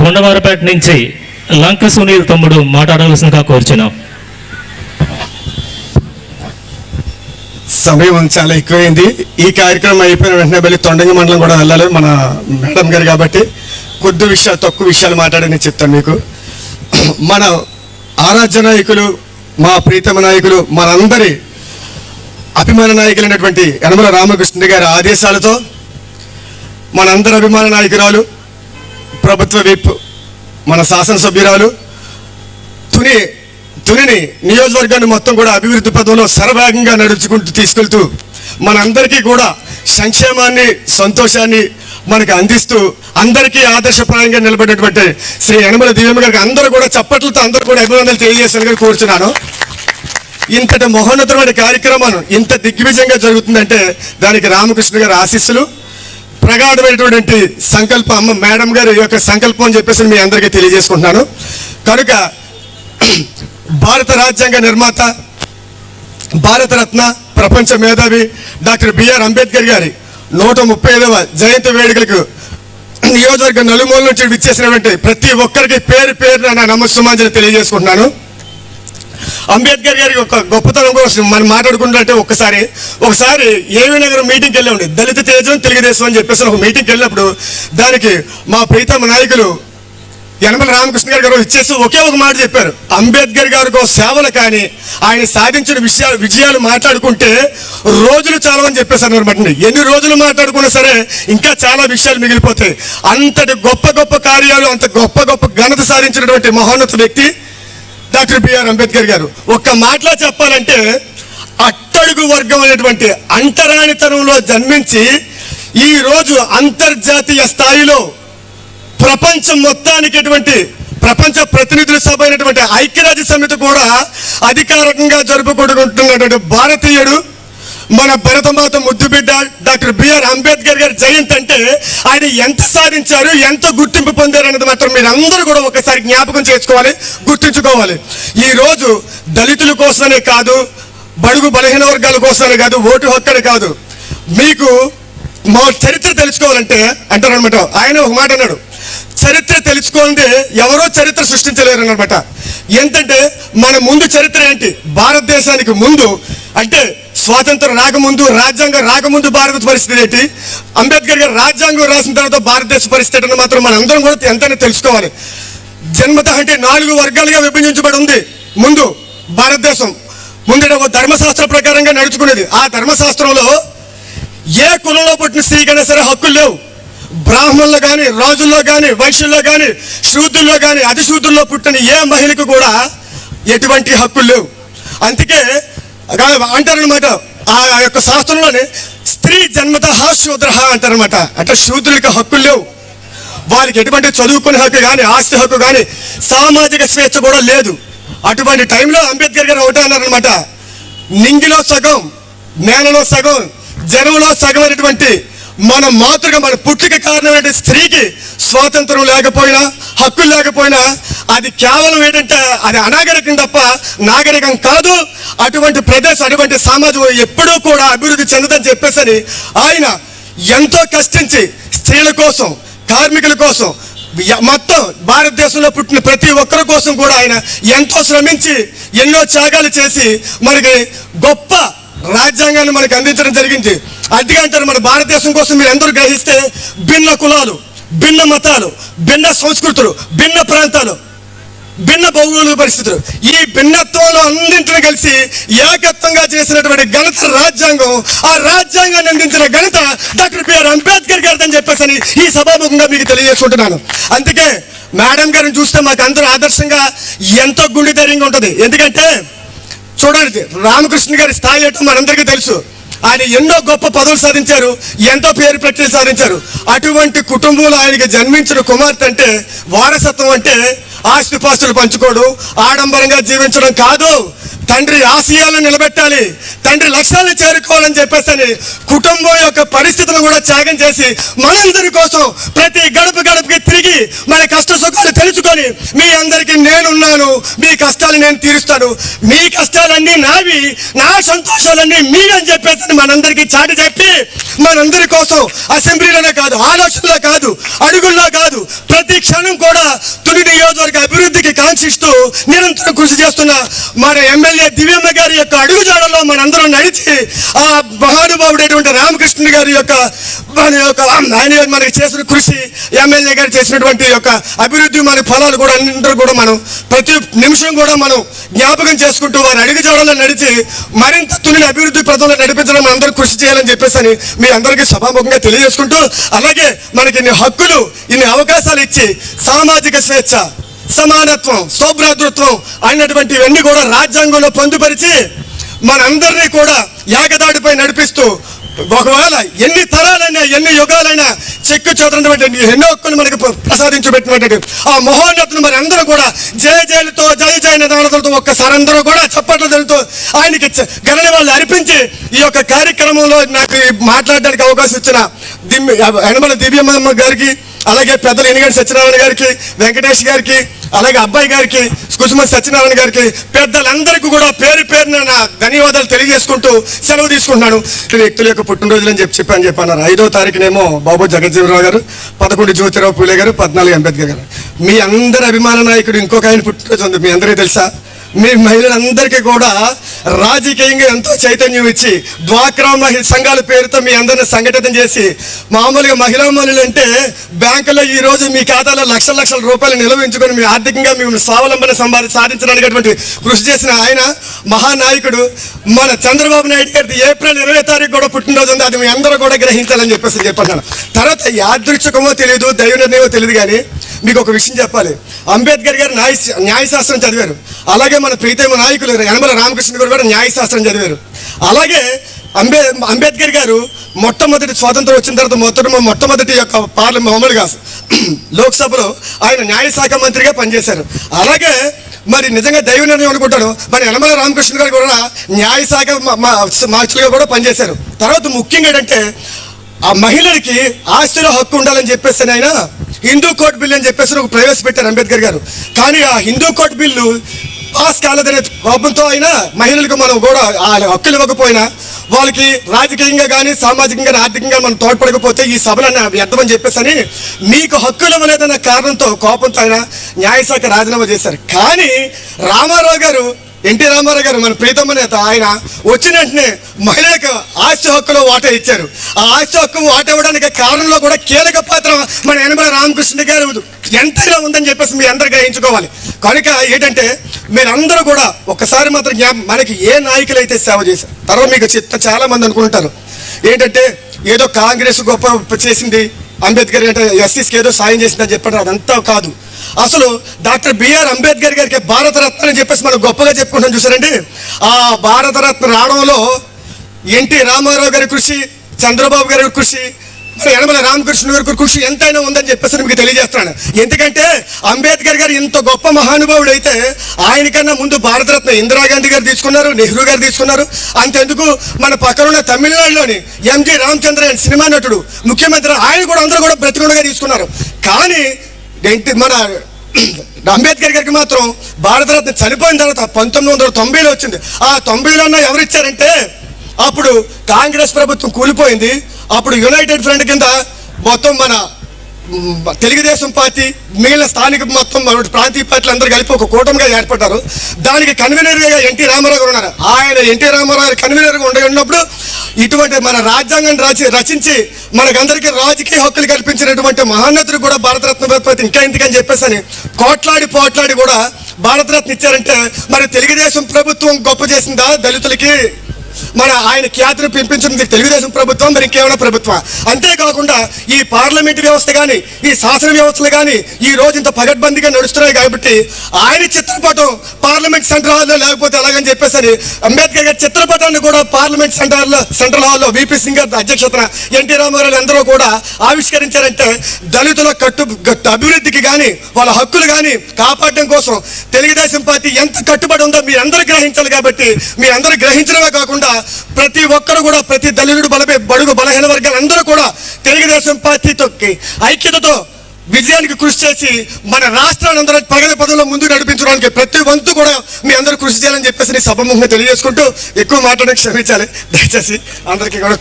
కొండవారపేట నుంచి లంక సునీల్ తమ్ముడు మాట్లాడవలసిందిగా కోరుచున్నాం. సమయం చాలా ఎక్కువైంది. ఈ కార్యక్రమం అయిపోయిన వెంటనే వెళ్ళి తొండంగి మండలం కూడా వెళ్ళాలి మన మేడం గారు కాబట్టి తక్కువ విషయాలు మాట్లాడి నేను చెప్తాను మీకు. మన ఆరాధ్య నాయకులు, మా ప్రీతమ నాయకులు, మనందరి అభిమాన నాయకులైనటువంటి యనమల రామకృష్ణ గారి ఆదేశాలతో మనందరి అభిమాన నాయకురాలు, ప్రభుత్వ విప్, మన శాసనసభ్యురాలు తునిని నియోజకవర్గాన్ని మొత్తం కూడా అభివృద్ధి పదంలో శరవేగంగా నడుచుకుంటూ తీసుకెళ్తూ మనందరికీ కూడా సంక్షేమాన్ని, సంతోషాన్ని మనకు అందిస్తూ అందరికీ ఆదర్శప్రాయంగా నిలబడినటువంటి శ్రీ యనమల దివ్యమ్మ గారికి అందరూ కూడా చప్పట్లతో అందరూ కూడా అభినందనలు తెలియజేసేందుకు కోరుచున్నాను. ఇంతటి మహోన్నతమైన కార్యక్రమాలు ఇంత దిగ్విజయంగా జరుగుతుందంటే దానికి రామకృష్ణ గారి ఆశీస్సులు, ప్రగాఢమైనటువంటి సంకల్పం, అమ్మ మేడం గారి యొక్క సంకల్పం అని చెప్పేసి మీ అందరికీ తెలియజేసుకుంటున్నాను. కనుక భారత రాజ్యాంగ నిర్మాత, భారతరత్న, ప్రపంచ మేధావి డాక్టర్ బిఆర్ అంబేద్కర్ గారి 135వ జయంతి వేడుకలకు నియోజకవర్గ నలుమూల నుంచి విచ్చేసినటువంటి ప్రతి ఒక్కరికి పేరు పేరున నా నమస్సుమాంజలి తెలియజేసుకుంటున్నాను. అంబేద్కర్ గారి ఒక గొప్పతనం కోసం మనం మాట్లాడుకుంటుంటే ఒకసారి ఏవీ నగరం మీటింగ్కి వెళ్ళామండి. దళిత తేజం తెలుగుదేశం అని చెప్పేసి ఒక మీటింగ్కి వెళ్ళినప్పుడు దానికి మా ప్రీతమ నాయకులు యనమల రామకృష్ణ గారు ఇచ్చేసి ఒకే ఒక మాట చెప్పారు. అంబేద్కర్ గారికి సేవలు కానీ ఆయన సాధించిన విజయాలు మాట్లాడుకుంటే రోజులు చాలవని చెప్పేసారు అనమాట. ఎన్ని రోజులు మాట్లాడుకున్నా సరే ఇంకా చాలా విషయాలు మిగిలిపోతాయి. అంతటి గొప్ప గొప్ప కార్యాలు, అంత గొప్ప గొప్ప ఘనత సాధించినటువంటి మహోన్నత వ్యక్తి డాక్టర్ బిఆర్ అంబేద్కర్ గారు. ఒక్క మాటలో చెప్పాలంటే అట్టడుగు వర్గం అనేటువంటి అంటరానితనంలో జన్మించి ఈరోజు అంతర్జాతీయ స్థాయిలో ప్రపంచం మొత్తానికి ప్రపంచ ప్రతినిధుల సభ అయినటువంటి ఐక్యరాజ్య సమితి కూడా అధికారికంగా జరుపుకుంటున్నటువంటి భారతీయుడు, మన భరతమాత ముద్దుబిడ్డ డాక్టర్ బిఆర్ అంబేద్కర్ గారి జయంతి అంటే ఆయన ఎంత సాధించారు, ఎంత గుర్తింపు పొందారు అనేది మాత్రం మీరు అందరూ కూడా ఒకసారి జ్ఞాపకం చేసుకోవాలి, గుర్తుంచుకోవాలి. ఈరోజు దళితుల కోసమే కాదు, బడుగు బలహీన వర్గాల కోసమే కాదు, ఓటు హక్కునే కాదు, మీకు మా చరిత్ర తెలుసుకోవాలంటే అంటారనమాట. ఆయన ఒక మాట అన్నాడు, చరిత్ర తెలుసుకోవాలంటే ఎవరో చరిత్ర సృష్టించలేరు అనమాట. ఏంటంటే మన ముందు చరిత్ర ఏంటి, భారతదేశానికి ముందు అంటే స్వాతంత్రం రాకముందు, రాజ్యాంగం రాకముందు భారత పరిస్థితి ఏంటి, అంబేద్కర్ గారు రాజ్యాంగం రాసిన తర్వాత భారతదేశ పరిస్థితి ఏంటని మాత్రం మనం అందరం కూడా ఎంతైనా తెలుసుకోవాలి. జన్మత అంటే 4 వర్గాలుగా విభజించబడి ఉంది. ముందు భారతదేశం ముందు ధర్మశాస్త్ర ప్రకారంగా నడుచుకునేది. ఆ ధర్మశాస్త్రంలో ఏ కులంలో పుట్టిన స్త్రీకైనా సరే హక్కులు లేవు. బ్రాహ్మణుల్లో కానీ, రాజుల్లో కానీ, వైశ్యుల్లో కానీ, శూద్రుల్లో కానీ, అతిశూద్రుల్లో పుట్టిన ఏ మహిళకు కూడా ఎటువంటి హక్కులు లేవు. అందుకే అంటారనమాట ఆ యొక్క శాస్త్రంలోనే స్త్రీ జన్మత శూద్ర అంటారనమాట. అంటే శూద్రులకి హక్కులు లేవు, వారికి ఎటువంటి చదువుకునే హక్కు కానీ, ఆస్తి హక్కు కానీ, సామాజిక స్వేచ్ఛ కూడా లేదు. అటువంటి టైంలో అంబేద్కర్ గారు ఒకటే అన్నారనమాట, నింగిలో సగం, నేలలో సగం, జనంలో సగం అనేటువంటి మన మాతృగా, మన పుట్టుక కారణమైన స్త్రీకి స్వాతంత్రం లేకపోయినా, హక్కులు లేకపోయినా అది కేవలం ఏంటంటే అది అనాగరికం తప్ప నాగరికం కాదు. అటువంటి ప్రదేశం, అటువంటి సమాజం ఎప్పుడూ కూడా అభివృద్ధి చెందదని చెప్పేసి ఆయన ఎంతో కష్టించి స్త్రీల కోసం, కార్మికుల కోసం, మొత్తం భారతదేశంలో పుట్టిన ప్రతి ఒక్కరి కోసం కూడా ఆయన ఎంతో శ్రమించి ఎన్నో త్యాగాలు చేసి మనకి గొప్ప రాజ్యాంగాన్ని మనకు అందించడం జరిగింది. అందుకే అంటారు, మన భారతదేశం కోసం మీరు అందరూ గ్రహిస్తే భిన్న కులాలు, భిన్న మతాలు, భిన్న సంస్కృతులు, భిన్న ప్రాంతాలు, భిన్న భౌగోళిక పరిస్థితులు, ఈ భిన్నత్వంలో అన్నింటినీ కలిసి ఏకత్వంగా చేసినటువంటి ఘనత రాజ్యాంగం. ఆ రాజ్యాంగాన్ని అందించిన ఘనత డాక్టర్ బిఆర్ అంబేద్కర్ గారిని చెప్పేసి ఈ సభాముఖంగా మీకు తెలియజేసుకుంటున్నాను. అందుకే మేడం గారిని చూస్తే మాకు అందరూ ఆదర్శంగా ఎంతో గుండె ధైర్యంగా ఉంటుంది. ఎందుకంటే చూడండి, రామకృష్ణ గారి స్థాయి ఏంటో మనందరికీ తెలుసు. ఆయన ఎన్నో గొప్ప పదవులు సాధించారు, ఎంతో పేరు ప్రఖ్యాతులు సాధించారు. అటువంటి కుటుంబంలో ఆయనకి జన్మించిన కుమార్తె అంటే వారసత్వం అంటే ఆస్తిపాస్తులు పంచుకోవడం, ఆడంబరంగా జీవించడం కాదు, తండ్రి ఆశయాలను నిలబెట్టాలి, తండ్రి లక్ష్యాలను చేరుకోవాలని చెప్పేసి కుటుంబం యొక్క పరిస్థితులను కూడా త్యాగం చేసి మనందరి కోసం ప్రతి గడప గడపకి తిరిగి తిరిగి మన కష్ట సుఖాలు తెలుసుకొని మీ అందరికీ నేనున్నాను, మీ కష్టాలు నేను తీరుస్తాను, మీ కష్టాలన్నీ నావి, నా సంతోషాలన్నీ మీరని చెప్పేసి మనందరికీ చాటి చెప్పి మనందరి కోసం అసెంబ్లీలోనే కాదు, ఆలోచనలో కాదు, అడుగుల్లో కాదు, ప్రతి క్షణం కూడా తుని నియోజకవర్గ అభివృద్ధికి కాంక్షిస్తూ నిరంతరం కృషి చేస్తున్న మన ఎమ్మెల్యే దివ్యమ్మ గారి యొక్క అడుగుజాడల్లో మనందరం నడిచి ఆ మహానుభావుడైనటువంటి రామకృష్ణ గారి యొక్క ఆయన మనకి చేసిన కృషి, ఎమ్మెల్యే గారు చేసినటువంటి యొక్క అభివృద్ధి, మన ఫలాలు కూడా అందరూ కూడా మనం ప్రతి నిమిషం కూడా మనం జ్ఞాపకం చేసుకుంటూ వారి అడుగుజాడల్లో నడిచి మరింత తుని అభివృద్ధి ప్రజల్లో నడిపించడం మనం అందరూ కృషి చేయాలని చెప్పేసి అని మీ అందరికీ సభాముఖంగా తెలియజేసుకుంటూ, అలాగే మనకి ఇన్ని హక్కులు, ఇన్ని అవకాశాలు ఇచ్చి సామాజిక స్వేచ్ఛ, సమానత్వం, సౌభ్రాతృత్వం అయినటువంటివన్నీ కూడా రాజ్యాంగంలో పొందుపరిచి మనందరినీ కూడా ఏకదాడిపై నడిపిస్తూ ఒకవేళ ఎన్ని తరాలైనా ఎన్ని యుగాలైనా చెక్కు చెదరటువంటి ఎన్నో హక్కులు మనకు ప్రసాదించబెట్టినటువంటి ఆ మహోన్నతులు మరి అందరూ కూడా జయ జయలతో జయ జయ నిదానతలతో ఒక్కసారి అందరూ కూడా చప్పట్లతో ఆయనకి గణన వాళ్ళు అర్పించి ఈ యొక్క కార్యక్రమంలో నాకు మాట్లాడడానికి అవకాశం ఇచ్చిన యనమల దివ్యమ్మ గారికి, అలాగే పెద్దలు ఎనిగంటి సత్యనారాయణ గారికి, వెంకటేష్ గారికి, అలాగే అబ్బాయి గారికి, కుసుమ సత్యనారాయణ గారికి, పెద్దలందరికీ కూడా పేరు పేరున నా ధన్యవాదాలు తెలియజేసుకుంటూ సెలవు తీసుకుంటున్నాను. వ్యక్తుల యొక్క పుట్టినరోజులు అని చెప్పన్నారు. 5వ తారీఖునేమో బాబు జగజ్జీవనరావు గారు, 11 జ్యోతిరావు పూలే గారు, 14 అంబేద్కర్ గారు. మీ అందరి అభిమాన నాయకుడు ఇంకొక ఆయన పుట్టినరోజు ఉంది, మీ అందరికీ తెలుసా? మీ మహిళలందరికీ కూడా రాజకీయంగా ఎంతో చైతన్యం ఇచ్చి డ్వాక్రా మహిళ సంఘాల పేరుతో మీ అందరిని సంఘటితం చేసి, మామూలుగా మహిళా మనులు అంటే బ్యాంకులో ఈ రోజు మీ ఖాతాలో లక్షల లక్షల రూపాయలు నిల్వించుకొని మీ ఆర్థికంగా మేము స్వావలంబన సాధించడానికి కృషి చేసిన ఆయన మహానాయకుడు మన చంద్రబాబు నాయుడు గారి ఏప్రిల్ 20వ తారీఖు కూడా పుట్టినరోజు ఉంది. అది మీ అందరూ కూడా గ్రహించాలని చెప్పేసి చెప్పాను. తర్వాత యాదృచ్ఛికమో తెలియదు, దైవ నిర్ణయమో తెలియదు, కానీ మీకు ఒక విషయం చెప్పాలి. అంబేద్కర్ గారు న్యాయశాస్త్రం చదివారు. అలాగే మన ప్రీతమ నాయకులు యనమల రామకృష్ణ గారు కూడా న్యాయశాస్త్రం చదివారు. అలాగే అంబేద్కర్ గారు మొట్టమొదటి స్వాతంత్రం వచ్చిన తర్వాత మొట్టమొదటి యొక్క మామూలుగా లోక్సభలో ఆయన న్యాయశాఖ మంత్రిగా పనిచేశారు. అలాగే మరి నిజంగా దైవ నిర్ణయం అనుకుంటాను, మరి యనమల రామకృష్ణ గారు కూడా న్యాయశాఖ మార్చులుగా కూడా పనిచేశారు. తర్వాత ముఖ్యంగా ఏంటంటే ఆ మహిళలకి ఆస్తిలో హక్కు ఉండాలని చెప్పేసి ఆయన హిందూ కోర్టు బిల్లు అని చెప్పేసి ఒక ప్రవేశపెట్టారు అంబేద్కర్ గారు. కానీ ఆ హిందూ కోర్టు బిల్లు పాస్ కాలేదనే కోపంతో అయినా మహిళలకు మనం కూడా ఆ హక్కులు ఇవ్వకపోయినా, వాళ్ళకి రాజకీయంగా కానీ సామాజికంగా ఆర్థికంగా మనం తోడ్పడకపోతే ఈ సభలను వ్యర్థమని చెప్పేసి అని మీకు హక్కులు ఇవ్వలేదన్న కారణంతో కోపంతో ఆయన న్యాయశాఖ రాజీనామా చేశారు. కానీ రామారావు గారు, ఎన్టీ రామారావు గారు మన ప్రీతమ నేత, ఆయన వచ్చిన వెంటనే మహిళలకు ఆస్తి హక్కులో వాటా ఇచ్చారు. ఆ ఆస్తి హక్కు వాటా ఇవ్వడానికి కారణంలో కూడా కీలక పాత్ర మన యనమల రామకృష్ణ గారు ఎంతైనా ఉందని చెప్పేసి మీ అందరు గ్రహించుకోవాలి. కనుక ఏంటంటే మీరందరూ కూడా ఒక్కసారి మాత్రం మనకి ఏ నాయకులు అయితే సేవ చేశారు, తర్వాత మీకు చాలా మంది అనుకుంటారు ఏంటంటే ఏదో కాంగ్రెస్ గొప్ప చేసింది, అంబేద్కర్ అంటే ఎస్సీస్కి ఏదో సాయం చేసిందని చెప్పారు. అదంతా కాదు. అసలు డాక్టర్ బిఆర్ అంబేద్కర్ గారికి భారతరత్న అని చెప్పేసి మనం గొప్పగా చెప్పుకుంటాం చూసారండి. ఆ భారతరత్న రావడంలో ఎన్టీ రామారావు గారి కృషి, చంద్రబాబు గారి కృషి, మరి యనమల రామకృష్ణ గారి కృషి ఎంతైనా ఉందని చెప్పేసి మీకు తెలియజేస్తున్నాను. ఎందుకంటే అంబేద్కర్ గారు ఇంత గొప్ప మహానుభావుడు అయితే ఆయనకన్నా ముందు భారతరత్న ఇందిరాగాంధీ గారు తీసుకున్నారు, నెహ్రూ గారు తీసుకున్నారు. అంతెందుకు మన పక్కనున్న తమిళనాడులోని ఎంజి రామచంద్రన్ సినిమా నటుడు, ముఖ్యమంత్రి, ఆయన కూడా అందరూ కూడా బ్రతికుండగా తీసుకున్నారు. కానీ మన అంబేద్కర్ గారికి మాత్రం భారతరత్న చనిపోయిన తర్వాత 1990లో వచ్చింది. ఆ 90లోనే ఎవరు ఇచ్చారంటే అప్పుడు కాంగ్రెస్ ప్రభుత్వం కూలిపోయింది. అప్పుడు యునైటెడ్ ఫ్రంట్ కింద మొత్తం మన తెలుగుదేశం పార్టీ, మిగిలిన స్థానిక మొత్తం ప్రాంతీయ పార్టీలు అందరూ కలిపి ఒక కూటమిగా ఏర్పడ్డారు. దానికి కన్వీనర్గా ఎన్టీ రామారావు గారు ఉన్నారు. ఆయన ఎన్టీ రామారావు గారు కన్వీనర్గా ఉన్నప్పుడు ఇటువంటి మన రాజ్యాంగాన్ని రచించి మనకందరికీ రాజకీయ హక్కులు కల్పించినటువంటి మహాన్నతుడు కూడా భారతరత్న ఇంకా ఎందుకని చెప్పేసి పోట్లాడి కూడా భారతరత్న ఇచ్చారంటే మరి తెలుగుదేశం ప్రభుత్వం గొప్ప చేసిందా దళితులకి? మన ఆయన ఖ్యాతిని పెంపించింది తెలుగుదేశం ప్రభుత్వం, మరి ఇంకేమైనా ప్రభుత్వం? అంతేకాకుండా ఈ పార్లమెంట్ వ్యవస్థ కానీ, ఈ శాసన వ్యవస్థలు కానీ ఈ రోజు ఇంత పగడ్బందీగా నడుస్తున్నాయి కాబట్టి ఆయన చిత్రపటం పార్లమెంట్ సెంట్రల్ హాల్లో లేకపోతే ఎలాగని చెప్పేసి అంబేద్కర్ గారి చిత్రపటాన్ని కూడా పార్లమెంట్ సెంట్రల్ హాల్లో విపి సింగ్ గారి అధ్యక్షతన ఎన్టీ రామారావు అందరూ కూడా ఆవిష్కరించారంటే దళితుల అభివృద్ధికి కానీ వాళ్ళ హక్కులు కానీ కాపాడడం కోసం తెలుగుదేశం పార్టీ ఎంత కట్టుబడి ఉందో మీరందరూ గ్రహించాలి. కాబట్టి మీరందరూ గ్రహించడమే కాకుండా ప్రతి ఒక్కరు కూడా, ప్రతి దళితుడు బడుగు బలహీన వర్గాలు అందరూ కూడా తెలుగుదేశం పార్టీతో ఐక్యతతో విజయానికి కృషి చేసి మన రాష్ట్రాన్ని అందరూ ప్రగతి పదంలో ముందుకు నడిపించడానికి ప్రతి వంతు కూడా మీ అందరూ కృషి చేయాలని చెప్పేసి సభముఖంగా తెలియజేసుకుంటూ ఎక్కువ మాట్లాడడానికి క్షమించాలి దయచేసి అందరికీ కూడా